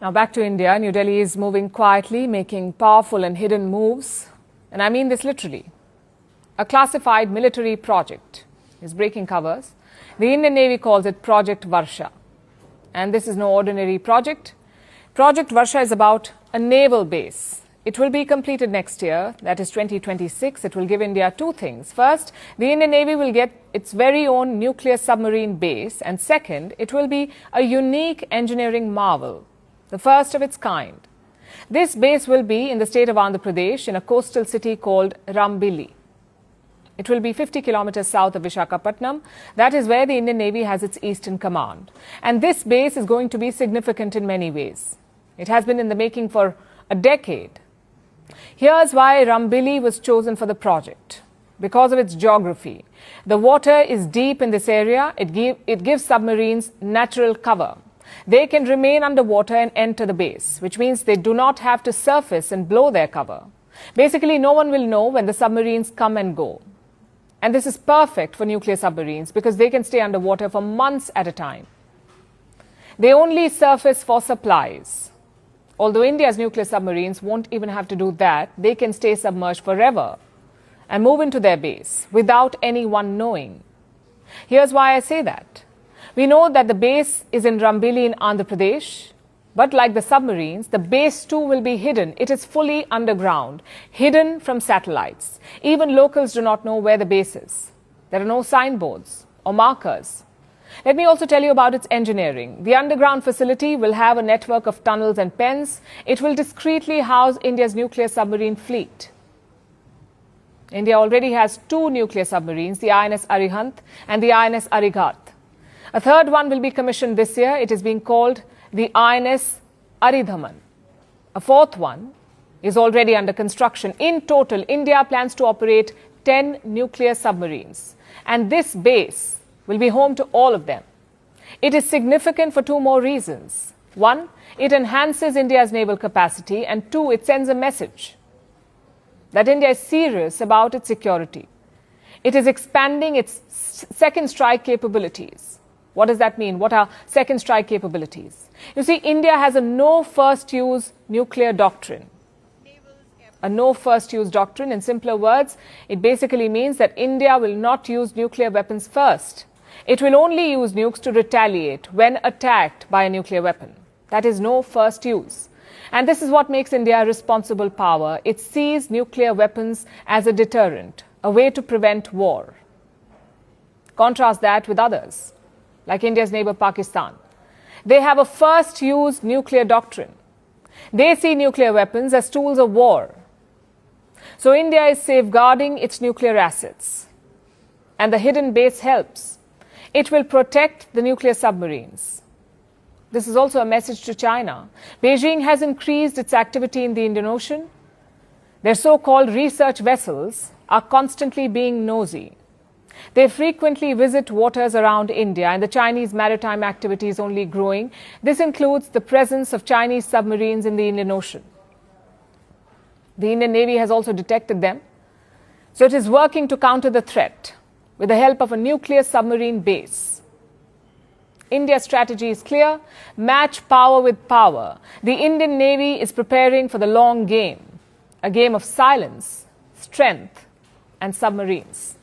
Now back to India. New Delhi is moving quietly, making powerful and hidden moves. And I mean this literally. A classified military project is breaking covers. The Indian Navy calls it Project Varsha. And this is no ordinary project. Project Varsha is about a naval base. It will be completed next year, that is 2026. It will give India two things. First, the Indian Navy will get its very own nuclear submarine base. And second, it will be a unique engineering marvel, the first of its kind. This base will be in the state of Andhra Pradesh in a coastal city called Rambili. It will be 50 kilometers south of Visakhapatnam. That is where the Indian Navy has its Eastern Command. And this base is going to be significant in many ways. It has been in the making for a decade. Here's why Rambili was chosen for the project. Because of its geography. The water is deep in this area. It gives submarines natural cover. They can remain underwater and enter the base, which means they do not have to surface and blow their cover. Basically, no one will know when the submarines come and go. And this is perfect for nuclear submarines because they can stay underwater for months at a time. They only surface for supplies. Although India's nuclear submarines won't even have to do that, they can stay submerged forever and move into their base without anyone knowing. Here's why I say that. We know that the base is in Rambili in Andhra Pradesh, but like the submarines, the base too will be hidden. It is fully underground, hidden from satellites. Even locals do not know where the base is. There are no signboards or markers. Let me also tell you about its engineering. The underground facility will have a network of tunnels and pens. It will discreetly house India's nuclear submarine fleet. India already has two nuclear submarines, the INS Arihant and the INS Arighat. A third one will be commissioned this year. It is being called the INS Aridhaman. A fourth one is already under construction. In total, India plans to operate 10 nuclear submarines. And this base will be home to all of them. It is significant for two more reasons. One, it enhances India's naval capacity. And two, it sends a message that India is serious about its security. It is expanding its second strike capabilities. What does that mean? What are second strike capabilities? You see, India has a no first use nuclear doctrine. A no first use doctrine. In simpler words, it basically means that India will not use nuclear weapons first. It will only use nukes to retaliate when attacked by a nuclear weapon. That is no first use. And this is what makes India a responsible power. It sees nuclear weapons as a deterrent, a way to prevent war. Contrast that with others, like India's neighbor Pakistan. They have a first-use nuclear doctrine. They see nuclear weapons as tools of war. So India is safeguarding its nuclear assets. And the hidden base helps. It will protect the nuclear submarines. This is also a message to China. Beijing has increased its activity in the Indian Ocean. Their so-called research vessels are constantly being nosy. They frequently visit waters around India, and the Chinese maritime activity is only growing. This includes the presence of Chinese submarines in the Indian Ocean. The Indian Navy has also detected them. So it is working to counter the threat with the help of a nuclear submarine base. India's strategy is clear. Match power with power. The Indian Navy is preparing for the long game, a game of silence, strength, and submarines.